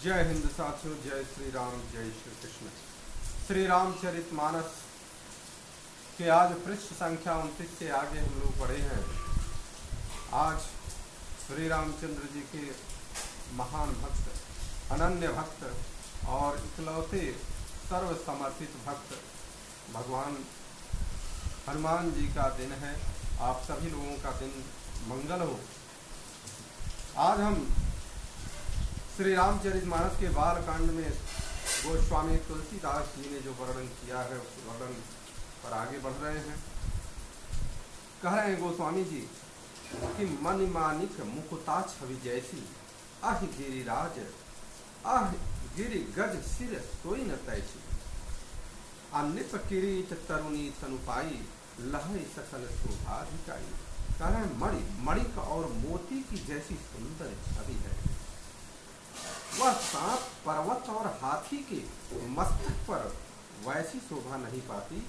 जय हिंद साथियों, जय श्री राम, जय श्री कृष्ण। श्री रामचरित मानस के आज पृष्ठ संख्या 29 से आगे हम लोग बढ़े हैं। आज श्री रामचंद्र जी के महान भक्त, अनन्य भक्त और इकलौते सर्व समर्पित भक्त भगवान हनुमान जी का दिन है। आप सभी लोगों का दिन मंगल हो। आज हम श्री रामचरितमानस के बालकांड में गोस्वामी तुलसीदास जी ने जो वर्णन किया है उस वर्णन पर आगे बढ़ रहे हैं। कह रहे हैं गोस्वामी जी कि मन मानिक मुकुता छवि जैसी, आह गिरिराज आह गिरि गज सिर सोई न तैसी, अन्निप किरीट तरुणी तनुपाई, लहई सकल शोभाधिकाई। कह रहे हैं मणिक और मोती की जैसी सुंदर छवि है। वह सांप, पर्वत और हाथी के मस्तक पर वैसी शोभा नहीं पाती।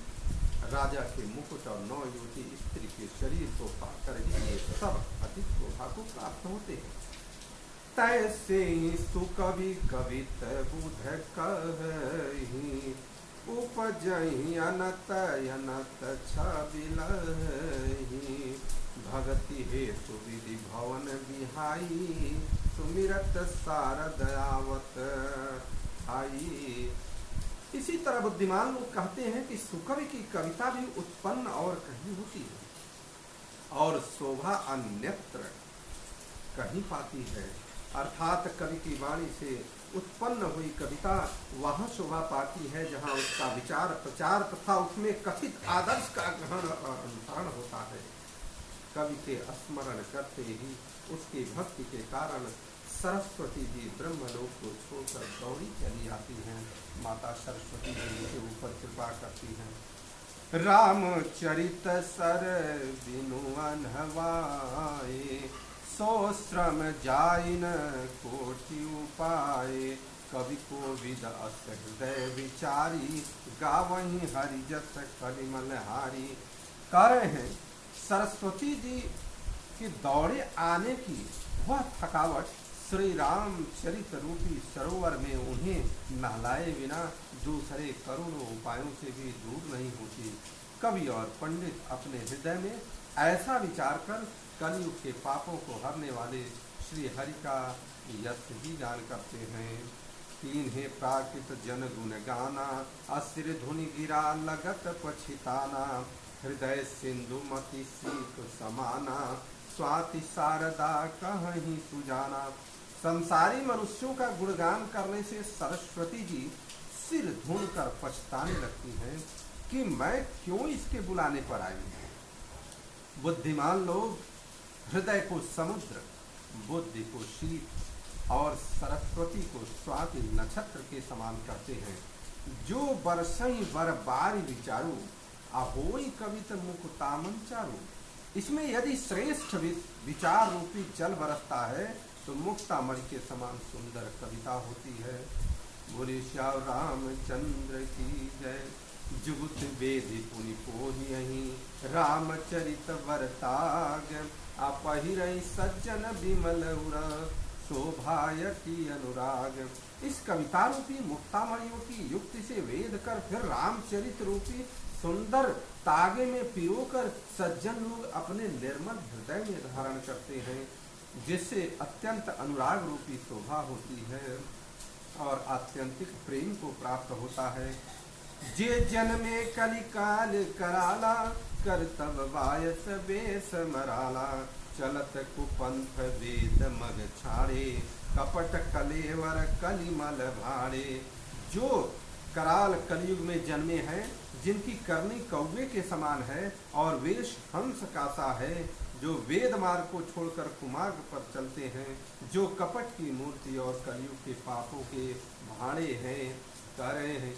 राजा के मुकुट और नवयुवती स्त्री के शरीर को पाकर ही ये सब अधिक शोभा को प्राप्त होते हैं। तैसे सुकवि कवित बुध कहि, उपजहि अनत अनत छबिलहि, भगति हेतु विधि भवन बिहाई, सुमिरत सारदयावत आई। इसी तरह बुद्धिमान लोग कहते हैं कि सुकवि की कविता भी उत्पन्न और कहीं होती है और शोभा अन्यत्र कहीं पाती है। अर्थात कवि की वाणी से उत्पन्न हुई कविता वहाँ शोभा पाती है जहाँ उसका विचार प्रचार तथा उसमें कथित आदर्श का ग्रहण और अनुसरण होता है। कवि के स्मरण करते ही उसकी भक्ति के कारण सरस्वती जी ब्रह्मलोक को छोड़कर दौड़ी चली आती हैं। माता सरस्वती जी के ऊपर कृपा करती हैं। रामचरित सर बिनु अनहवाए, सो श्रम जाइन कोटि उपाय, कवि को विद अस हृदय विचारी, गावहीं हरि जस कलिमल हारी। कह रहे हैं सरस्वती जी की दौड़े आने की वह थकावट श्री रामचरित रूपी सरोवर में उन्हें नहलाए बिना दूसरे करोड़ों उपायों से भी दूर नहीं होती। कवि और पंडित अपने हृदय में ऐसा विचार कर कलयुग के पापों को हरने वाले श्री हरि का यश ही गान करते हैं। तीन है प्राकृत जन गुण गाना, अस्थिर धुनि गिरा लगत पछिताना, हृदय सिंधु मति सीत समाना, स्वाति शारदा कहीं सुजाना। संसारी मनुष्यों का गुणगान करने से सरस्वती जी सिर धुन कर पछताने लगती हैं कि मैं क्यों इसके बुलाने पर आई हूँ। बुद्धिमान लोग हृदय को समुद्र, बुद्धि को शीत और सरस्वती को स्वाति नक्षत्र के समान करते हैं। जो बरसई बरबारी विचारू, अहोई कवित मुकुतामन चारू। इसमें यदि श्रेष्ठ विचार रूपी जल बरसता है तो मुक्तामणि के समान सुंदर कविता होती है। बोले श्याम रामचंद्र की जय। जुगुत वेदी पुनि पोहियहि, रामचरित वरताग, अपहिरहि सज्जन विमल उर, शोभाय की अनुराग। इस कविता रूपी मुक्तामणियों की युक्ति से वेद कर फिर रामचरित रूपी सुंदर तागे में पिरोकर सज्जन लोग अपने निर्मल हृदय में धारण करते हैं, जिससे अत्यंत अनुराग रूपी शोभा होती है और आत्यंतिक प्रेम को प्राप्त होता है। जे जन में कलिकाल कराला, कर तब वायस बेस मराला, चलत कुपंथ वेद मग छाड़े, कपट कलेवर कलिमल भाड़े। जो कराल कलयुग में जन्मे हैं, जिनकी करनी कौवे के समान है और वेश हंस का सा है, जो वेद मार्ग को छोड़कर कुमार्ग पर चलते हैं, जो कपट की मूर्ति और कलयुग के पापों के भाड़े हैं। कह रहे हैं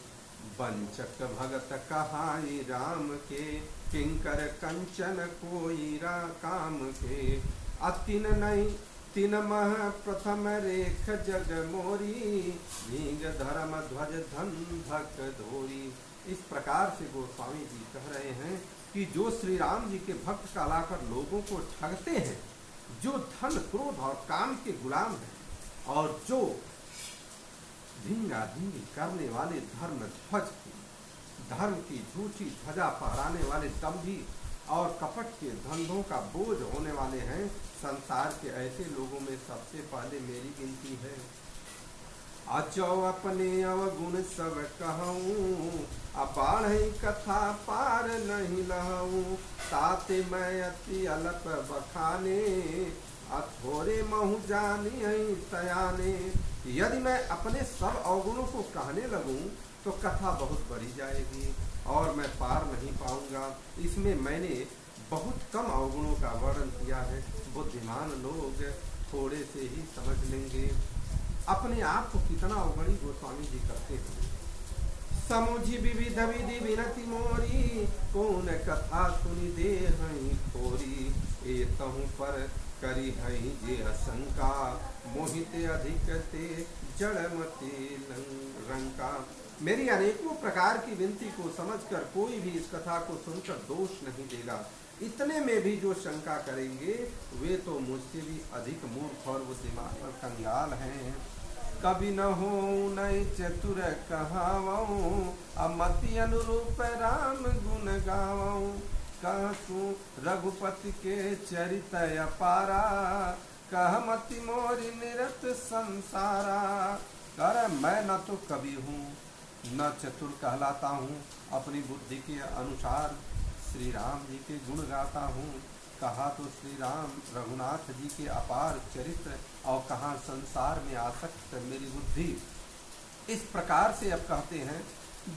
वंचक भगत कहाई राम के, किंकर कंचन कोई काम के, अतिन नहीं तीन मह प्रथम रेख जग मोरी, भींग धर्म ध्वज धन भक धोरी। इस प्रकार से गोस्वामी जी कह रहे हैं कि जो श्री राम जी के भक्त कहलाकर लोगों को ठगते हैं, जो धन क्रोध और काम के गुलाम हैं और जो धींगा धींगी करने वाले धर्म की झूठी ध्वजा फहराने वाले दंभी और कपट के धंधों का बोझ होने वाले हैं। संसार के ऐसे लोगों में सबसे पहले मेरी गिनती है। अचो अपने अवगुण सब कहूँ, अबाढ़ कथा पार नहीं लहूँ। ताते मैं अति अलप बखाने, अथोरे महु जानी सयाने। यदि मैं अपने सब अवगुणों को कहने लगूं तो कथा बहुत बढ़ी जाएगी और मैं पार नहीं पाऊंगा। इसमें मैंने बहुत कम अवगुणों का वर्णन किया है। बुद्धिमान लोग थोड़े से ही समझ लेंगे। अपने आप को कितना अवगणी गोस्वामी जी करते हैं। समुझी विविध विधि विनति मोरी, कौन कथा सुनी दे हई थोरी। ए तहु पर करी हई जे असंका, मोहित अधिक ते जड़मती रंका। मेरी अनेकों प्रकार की विनती को समझकर कोई भी इस कथा को सुनकर दोष नहीं देगा। इतने में भी जो शंका करेंगे वे तो मुझसे भी अधिक मूर्ख और बुद्धिमान और कंगाल हैं। कभी न हो नई चतुर कहावऊं, अमति अनुरूप राम गुण गावऊं। कहूँ रघुपति के चरित अपारा, कहमति मोरी निरत संसारा। कर मैं न तो कवि हूँ न चतुर कहलाता हूँ, अपनी बुद्धि के अनुसार श्री राम जी के गुण गाता हूँ। कहा तो श्री राम रघुनाथ जी के अपार चरित्र और कहा संसार में आसक्त मेरी बुद्धि। इस प्रकार से अब कहते हैं,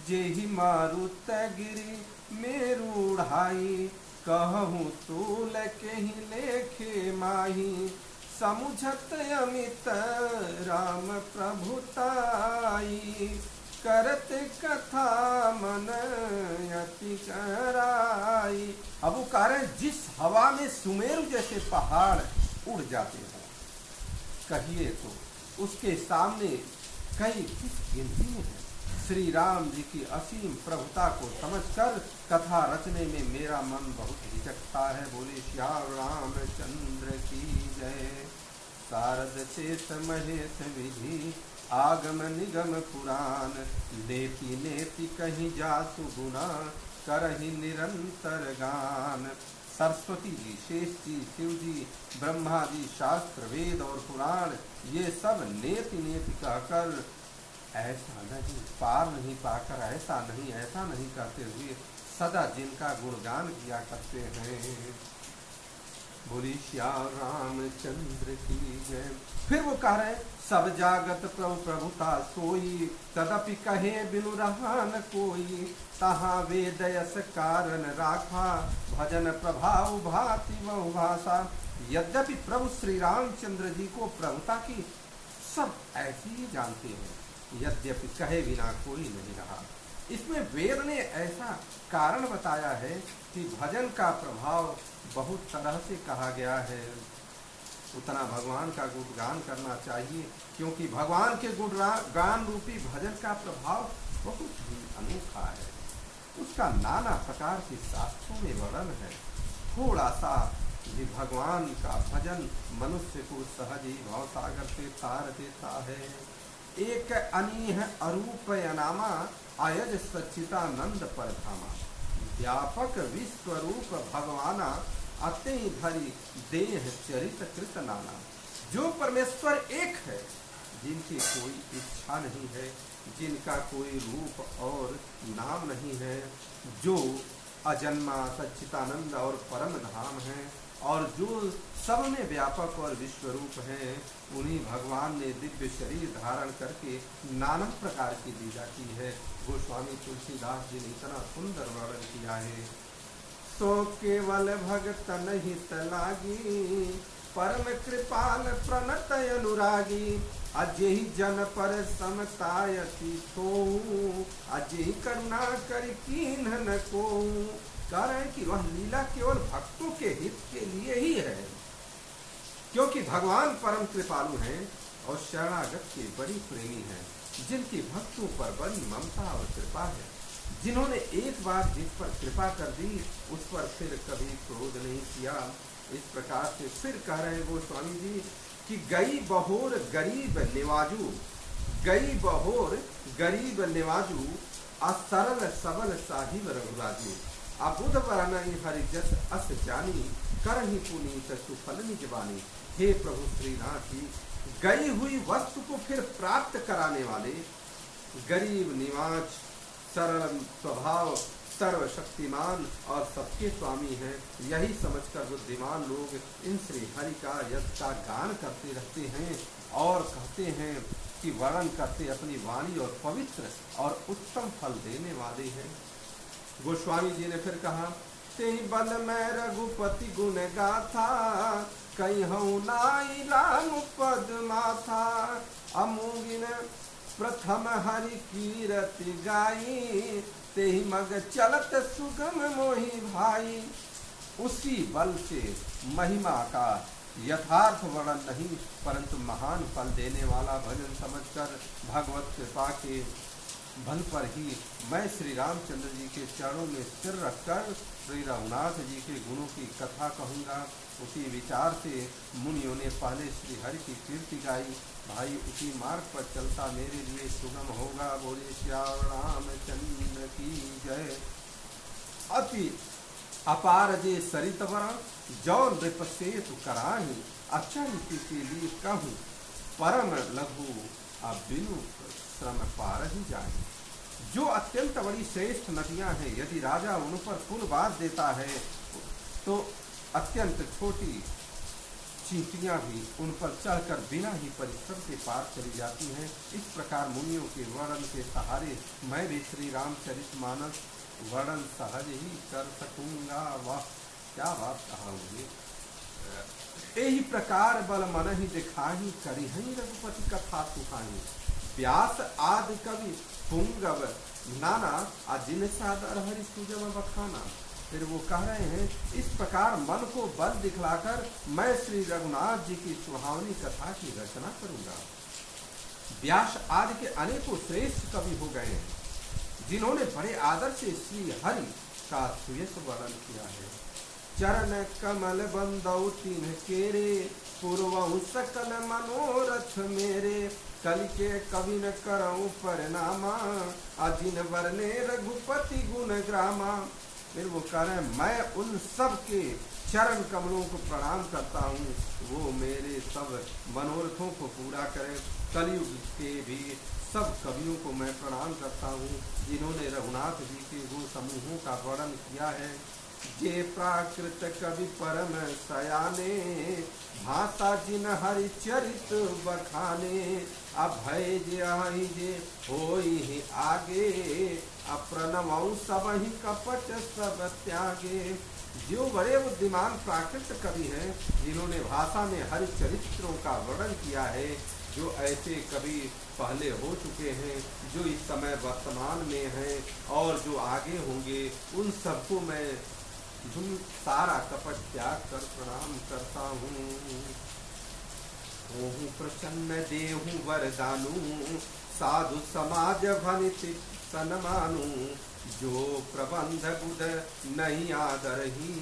जेहि मारुत गिरी मेरूढ़ाई, कहूँ तूल केहि लेखे माही। समुझत अमित राम प्रभुताई, करत कथा मन अति कराई। अब वो कारण जिस हवा में सुमेरु जैसे पहाड़ उड़ जाते हैं, कहिए तो उसके सामने कई किस गिनती में है। श्री राम जी की असीम प्रभुता को समझकर कथा रचने में मेरा मन बहुत हिचकता है। बोले श्याम रामचंद्र की जय। शारद शेष महेश विधि, आगम निगम पुराण। नेति नेति कहीं जासु गुना, करहि निरंतर गान। सरस्वती जी, शेष जी, शिव जी, ब्रह्मा जी, शास्त्र वेद और पुराण ये सब नेति नेति कहकर ऐसा नहीं, पार नहीं पाकर ऐसा नहीं कहते हुए सदा जिनका गुणगान किया करते हैं। बोली श्याम रामचंद्र की जय। फिर वो कह रहे, सब जागत प्रभु प्रभुता सोई, तदपि कहे बिनु रहा न कोई। तहाँ वेद यस कारण राखा, भजन प्रभाव भाति बहु भाषा। यद्यपि प्रभु श्री रामचंद्र जी को प्रभुता की सब ऐसे ही जानते हैं, यद्यपि कहे बिना कोई नहीं रहा। इसमें वेद ने ऐसा कारण बताया है कि भजन का प्रभाव बहुत तरह से कहा गया है। उतना भगवान का गुणगान करना चाहिए, क्योंकि भगवान के गुणगान रूपी भजन का प्रभाव बहुत ही अनोखा है। उसका नाना प्रकार के शास्त्रों में वर्णन है। थोड़ा सा भी भगवान का भजन मनुष्य को सहज ही भवसागर से तार देता है। एक अनीह अरूप अनामा, अयज सच्चिदानंद परधामा। व्यापक विश्वरूप भगवाना, अते धरि देह चरित कृत नाना। जो परमेश्वर एक है, जिनकी कोई इच्छा नहीं है, जिनका कोई रूप और नाम नहीं है, जो अजन्मा सच्चिदानंद और परम धाम है, और जो सब में व्यापक और विश्वरूप हैं, उन्हीं भगवान ने दिव्य शरीर धारण करके नाना प्रकार की लीला की है। गोस्वामी तुलसीदास जी ने इतना सुंदर वर्णन किया है। सो केवल भगत हित लागी, परम कृपाल प्रणत अनुरागी। अजेहि जन पर समतायति सोऊं, अजेहि करुणा करि कीन्ह न कोऊं। कह रहे हैं कि वह लीला केवल भक्तों के हित के लिए ही है, क्योंकि भगवान परम कृपालु हैं और शरणागत के बड़ी प्रेमी हैं, जिनकी भक्तों पर बड़ी ममता और कृपा है। जिन्होंने एक बार जिस पर कृपा कर दी, उस पर फिर कभी क्रोध नहीं किया। इस प्रकार से फिर कह रहे हैं गोस्वामी जी कि गई बहोर गरीब निवाजू, गई बहोर गरीब निवाजू, असरल सबल साहिब रघुराजू। अबुध वरनई हरि जस अस जानी, करहि पुनीत सुफल निज बानी। हे प्रभु श्री नाथ जी, गई हुई वस्तु को फिर प्राप्त कराने वाले, गरीब निवाज, सरल स्वभाव, सर्वशक्तिमान और सबके स्वामी हैं। यही समझकर बुद्धिमान लोग इन श्री हरि का यश का गान करते रहते हैं और कहते हैं कि वर्णन करते अपनी वाणी और पवित्र और उत्तम फल देने वाले हैं। गोस्वामी जी ने फिर कहा, तेहि बल में रघुपति गुण गाथा, कहिहु नाई राम पद माथा। अमोगिन प्रथम हरि कीरति गाई, तेहि मग चलत सुगम मोहि भाई। उसी बल से महिमा का यथार्थ वर्णन नहीं, परंतु महान फल देने वाला भजन समझकर भगवत कृपा के बल पर ही मैं श्री रामचंद्र जी के चरणों में सिर रखकर श्री रघुनाथ जी के गुणों की कथा कहूँगा। उसी विचार से मुनियों ने पहले श्री हरि की कीर्ति गाई। भाई उसी मार्ग पर चलता मेरे लिए सुगम होगा। बोले श्याम रामचंद्र की जय। अति अपार जे सरित वरण, जौ नृप सेतु कराही। अचंत के लिए कहूँ परम लघु, अब बिनु श्रम पार ही जाए। जो अत्यंत बड़ी श्रेष्ठ नदियां हैं, यदि राजा उन पर पुल बांध देता है तो अत्यंत छोटी चींटियां भी उन पर चढ़कर बिना ही परिश्रम के पार चली जाती हैं। इस प्रकार मुनियों के वर्णन के सहारे मैं भी श्री रामचरितमानस वर्णन सहज ही कर सकूंगा। वाह क्या बात कहा मुझे। यही प्रकार बल मन ही दिखाही, करिहई रघुपति कथा सुहानी। व्यास आदि कवि पुंगव नाना, अजिन सादर हरि सुजम बखाना। फिर वो कह रहे हैं, इस प्रकार मन को बल दिखलाकर मैं श्री रघुनाथ जी की सुहावनी कथा की रचना करूंगा। व्यास आदि के अनेकों श्रेष्ठ कवि हो गए हैं, जिन्होंने बड़े आदर से श्री हरि का सुयश वर्णन किया है। चरण कमल बंदौ तिन्ह केरे, पूर्वहु सकल मनोरथ मेरे। कल के कवि न करऊं परिणामा, अजिन वर्णे रघुपति गुण ग्रामा। फिर वो कह रहे हैं, मैं उन सब के चरण कमलों को प्रणाम करता हूँ, वो मेरे सब मनोरथों को पूरा करें। कलयुग के भी सब कवियों को मैं प्रणाम करता हूँ, जिन्होंने रघुनाथ जी के वो समूहों का वर्णन किया है। जे प्राकृत कवि परम सयाने, भाषा जिन हरि चरित बखाने। अभय जे आई जे होई ही आगे, अप्रणवौ सबहि कपट सब त्यागे। जो बड़े बुद्धिमान प्राकृत कवि हैं, जिन्होंने भाषा में हरि चरित्रों का वर्णन किया है, जो ऐसे कवि पहले हो चुके हैं, जो इस समय वर्तमान में हैं और जो आगे होंगे, उन सबको मैं सारा कपट त्याग कर प्रणाम करता हूँ। ओहु प्रसन्न देहु वरदानु, साधु समाज भनित सन्मानु। जो प्रबंध बुध नहीं आदरही,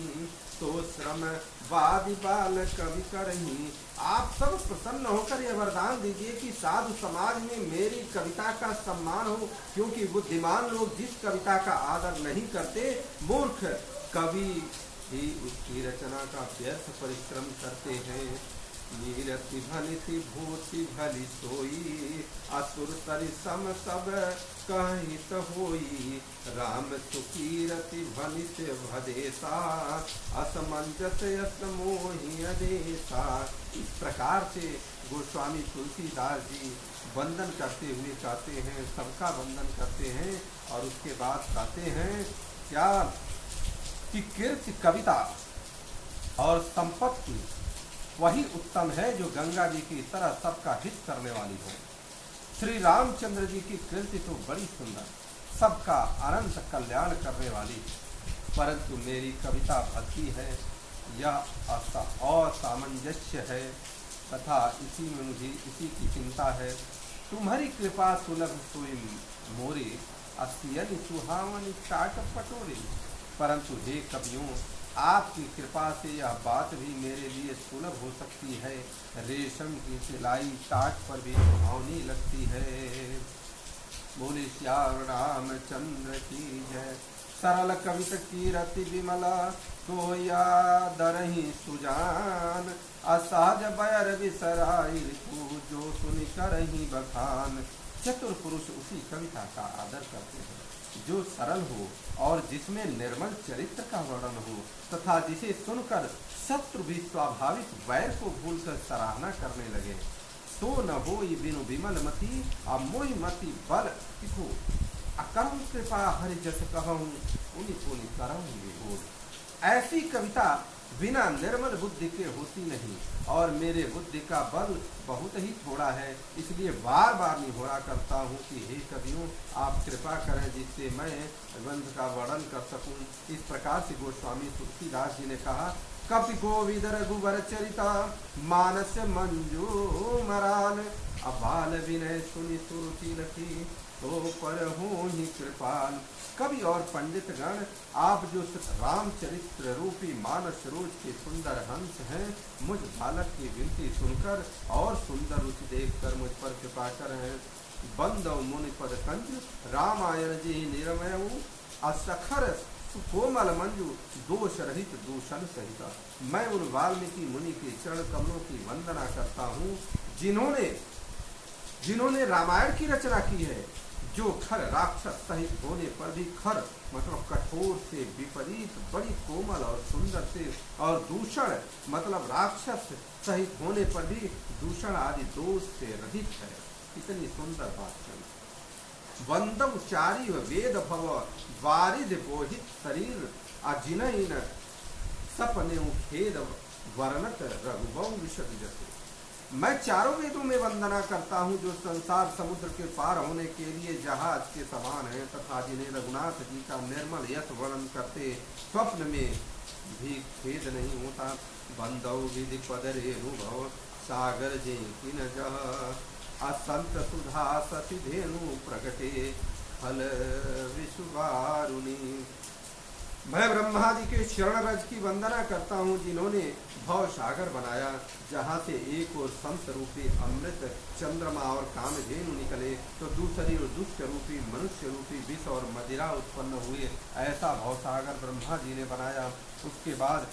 तो श्रम वादि बाल कवि करही। आप सब प्रसन्न होकर यह वरदान दीजिए कि साधु समाज में मेरी कविता का सम्मान हो, क्योंकि बुद्धिमान लोग जिस कविता का आदर नहीं करते, मूर्ख कवि ही उसकी रचना का व्यर्थ परिश्रम करते हैं। नीरति भनिति भूति भली सोई, असुर तरि सम सब कहित होई। राम सुकीरति भनित भदेसा, असमंजस यस मोहि अदेसा। इस प्रकार से गोस्वामी तुलसीदास जी वंदन करते हुए कहते हैं, सबका वंदन करते हैं और उसके बाद कहते हैं क्या कि कीर्ति, कविता और संपत्ति वही उत्तम है जो गंगा जी की तरह सबका हित करने वाली हो। श्री रामचंद्र जी की कीर्ति तो बड़ी सुंदर, सबका अनंत कल्याण करने वाली, परंतु मेरी कविता भक्ति है, यह असामंजस्य है तथा इसी में मुझे इसी की चिंता है। तुम्हारी कृपा सुलभ सोई मोरे, असियन सुहावनी चाट पटोरे। परंतु हे कवियों, आपकी कृपा से यह बात भी मेरे लिए सुलभ हो सकती है। रेशम की सिलाई टाट पर भी सुहावनी लगती है। बोले श्याम रामचंद्र की जय। सरल कवित कीरति विमला तो यादरहि सुजान। असहज बैर विसराई रिपु जो सुनि करहि बखान। चतुर पुरुष उसी कविता का आदर करते हैं जो सरल हो और जिसमें निर्मल चरित्र का वर्णन हो तथा जिसे सुनकर शत्रु भी स्वाभाविक वैर को भूलकर सराहना करने लगे। तो न होई बिनु विमल मति अमोई मति बल तिखो। अकम कृपा हरि जस कहूँ उनि पुनि करऊँ विभोर। ऐसी कविता बिना निर्मल बुद्धि के होती नहीं और मेरे बुद्धि का बल बहुत ही थोड़ा है, इसलिए बार बार निहोरा करता हूँ कि हे कवियों आप कृपा करें जिससे मैं ग्रंथ का वर्णन कर सकूं। इस प्रकार से गोस्वामी तुलसीदास जी ने कहा, कपि गोविद रघुवर चरिता मानस मंजू मराल। अबाल विनय सुनि सुरुचि लखी तो पर हो ही कृपाल। कवि और पंडित गण आप जो रामचरित्र रूपी मानस रोज के सुंदर हंस हैं, मुझ बालक की विनती सुनकर और सुंदर रुचि देखकर मुझ पर कृपा करें। बंदव मुनि पद कंज रामायण जी निरमय। असखर सुकोमल मंजू दोष रहित दूषण सहित। मैं उन वाल्मीकि मुनि के चरण कमलों की वंदना करता हूँ जिन्होंने रामायण की रचना की है, जो खर राक्षस सहित होने पर भी खर मतलब कठोर से विपरीत बड़ी कोमल और सुंदर से, और दूषण मतलब राक्षस सहित होने पर भी दूषण आदि दोष से रहित है। इतनी सुंदर बात है। वंदम चारी वेद भव वारिद बोहित शरीर अजिनैन सपने खेद वर्णत रघुबौ विशद जसे। मैं चारों वेदों में वंदना करता हूँ जो संसार समुद्र के पार होने के लिए जहाज के समान है तथा जिन्हें रघुनाथ जी का निर्मल यश वर्णन करते स्वप्न में भी खेद नहीं होता। बंदौ विधि पद रेणुभव सागर जे किन जह। असंत सुधा सती धेनु प्रगटे फल विश्वारुणी। मैं ब्रह्मा जी के शरण रज की वंदना करता हूँ जिन्होंने भव सागर बनाया, जहाँ से एक और संत रूपी अमृत चंद्रमा और कामधेनु निकले तो दूसरी और दुष्ट रूपी मनुष्य रूपी विष और मदिरा उत्पन्न हुए। ऐसा भव सागर ब्रह्मा जी ने बनाया। उसके बाद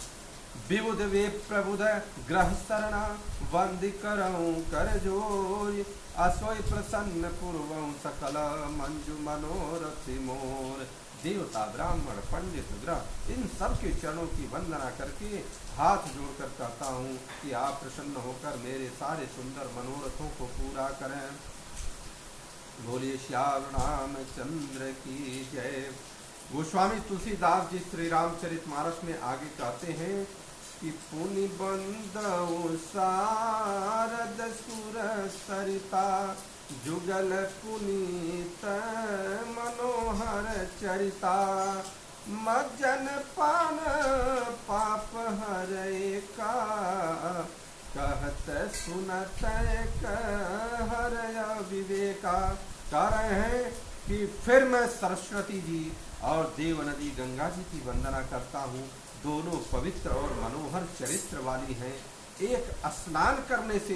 विबुध वे प्रबुध ग्रह शरणा वंदि करऊं कर जोर। असोय प्रसन्न पूर्वं सकल मंजु मनोरथि मोर। देवता ब्राह्मण पंडित ग्रह इन सब के चरणों की वंदना करके हाथ जोड़कर कहता हूँ कि आप प्रसन्न होकर मेरे सारे सुंदर मनोरथों को पूरा करें। बोलिए श्याम रामचंद्र की जय। गोस्वामी तुलसीदास जी श्री रामचरितमानस में आगे कहते हैं कि पुनि बंदौ सारद सुर सरिता जुगल पुनीत मनोहर चरिता। मज्जन पान पाप हरे का कहत सुनत हरय विवेका। कह रहे हैं कि फिर मैं सरस्वती जी और देव नदी गंगा जी की वंदना करता हूँ। दोनों पवित्र और मनोहर चरित्र वाली हैं। एक स्नान करने से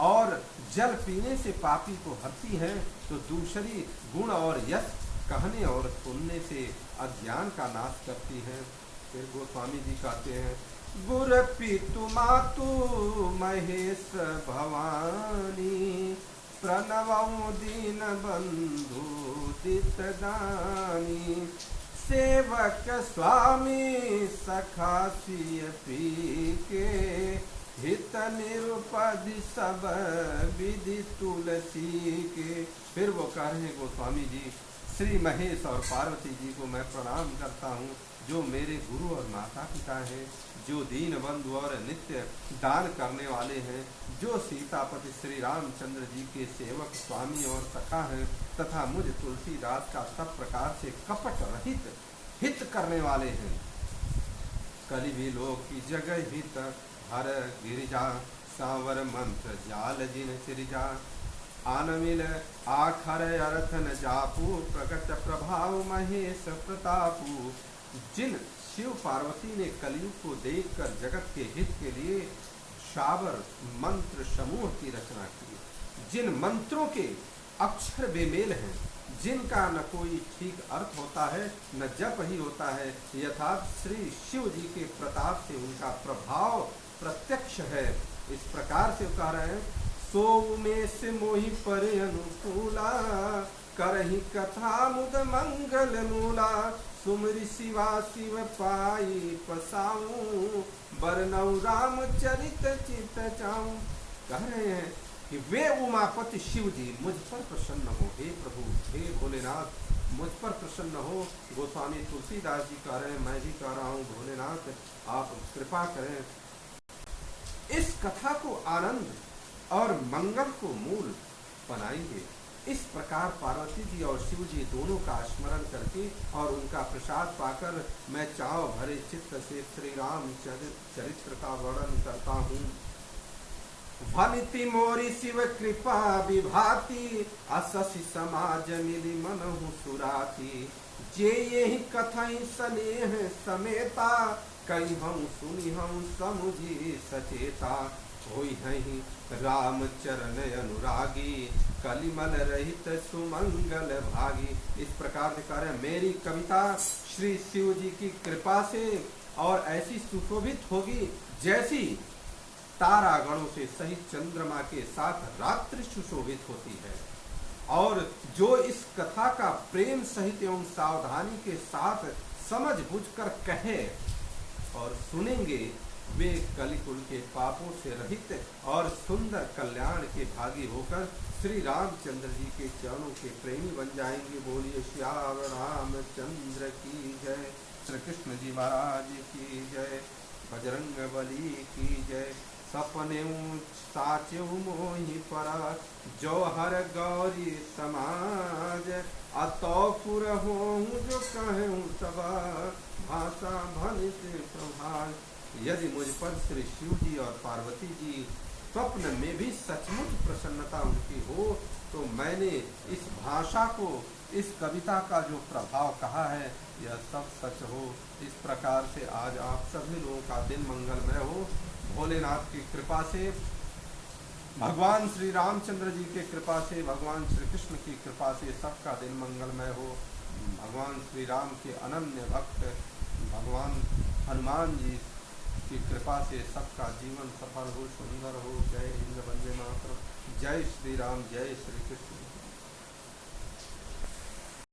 और जल पीने से पापी को हरती है तो दूसरी गुण और यश कहने और सुनने से अज्ञान का नाश करती है। फिर गोस्वामी जी कहते हैं, गुर पितु मातु महेश भवानी प्रणवौ दीन बंधु दित दानी। सेवक स्वामी सखा सिय पी के हित निरुपधि सब विधि तुलसी के। फिर वो कह रहे हैं गोस्वामी जी, श्री महेश और पार्वती जी को मैं प्रणाम करता हूँ जो मेरे गुरु और माता पिता हैं, जो दीन बंधु और नित्य दान करने वाले हैं, जो सीतापति श्री रामचंद्र जी के सेवक स्वामी और सखा हैं तथा मुझ तुलसीदास का सब प्रकार से कपट रहित हित करने वाले हैं। कलि भी लोक की जगह हित हर गिरिजा सांवर मंत्र जाल जिन सिरिजा। आनमिल आखर अर्थ न जापू प्रकट प्रभाव महेश प्रतापू। जिन शिव पार्वती ने कलयुग को देखकर जगत के हित के लिए शावर मंत्र समूह की रचना की। जिन मंत्रों के अक्षर बेमेल हैं, जिनका न कोई ठीक अर्थ होता है न जप ही होता है, यथार्थ श्री शिव जी के प्रताप से उनका प्रभाव प्रत्यक्ष है। इस प्रकार से कह रहे हैं, सो में से मोहि पर अनुकूला, करहि कथा मुद मंगल मूला, सुमरि शिवा शिव पाई पसाऊं, बरनऊ राम चरित चित चाऊं। कह रहे हैं कि वे उमापति शिव जी मुझ पर प्रसन्न हो। हे प्रभु, हे भोलेनाथ, मुझ पर प्रसन्न हो। गोस्वामी तुलसीदास जी कह रहे हैं, मैं भी कह रहा हूँ, भोलेनाथ आप कृपा करें। इस कथा को आनंद और मंगल को मूल बनाएंगे। इस प्रकार पार्वती जी और शिव जी दोनों का स्मरण करके और उनका प्रसाद पाकर मैं चाव भरे चित्त से श्री राम चरित्र का वर्णन करता हूँ। भनिति मोरी शिव कृपा विभाति, अससि समाज मिली मनहु सुराती, जे यही कथई स्नेह समेता, कई हम सुनी हम समुझी सचेता, होई हहीं राम चरण अनुरागी, कलिमल रहित सुमंगल भागी। इस प्रकार से कह रहे हैं, मेरी कविता श्री शिव जी की कृपा से और ऐसी सुशोभित होगी जैसी तारागणों से सहित चंद्रमा के साथ रात्रि सुशोभित होती है। और जो इस कथा का प्रेम सहित एवं सावधानी के साथ समझ बुझकर कहे और सुनेंगे, वे कलिकुल के पापों से रहित और सुंदर कल्याण के भागी होकर श्री रामचंद्र जी के चरणों के प्रेमी बन जाएंगे। बोलिए श्याम रामचंद्र की जय, श्री कृष्ण जी महाराज की जय, बजरंग बली की जय। सपने साचु मोहि परा, जो हर गौरी समाज, अतोपुर हों जो कहूँ सबा, भाषा भन से प्रभात। यदि मुझ पर श्री शिव जी और पार्वती जी स्वप्न में भी सचमुच प्रसन्नता उनकी हो, तो मैंने इस भाषा को, इस कविता का जो प्रभाव कहा है, यह सब सच हो। इस प्रकार से आज आप सभी लोगों का दिन मंगलमय हो। भोलेनाथ की कृपा से, भगवान श्री रामचंद्र जी के कृपा से, भगवान श्री कृष्ण की कृपा से सबका दिन मंगलमय हो। भगवान श्री राम के अनन्य भक्त भगवान हनुमान जी की कृपा से सबका जीवन सफल हो, सुंदर हो। जय हिंद, वंदे मातरम। जय श्री राम, जय श्री कृष्ण।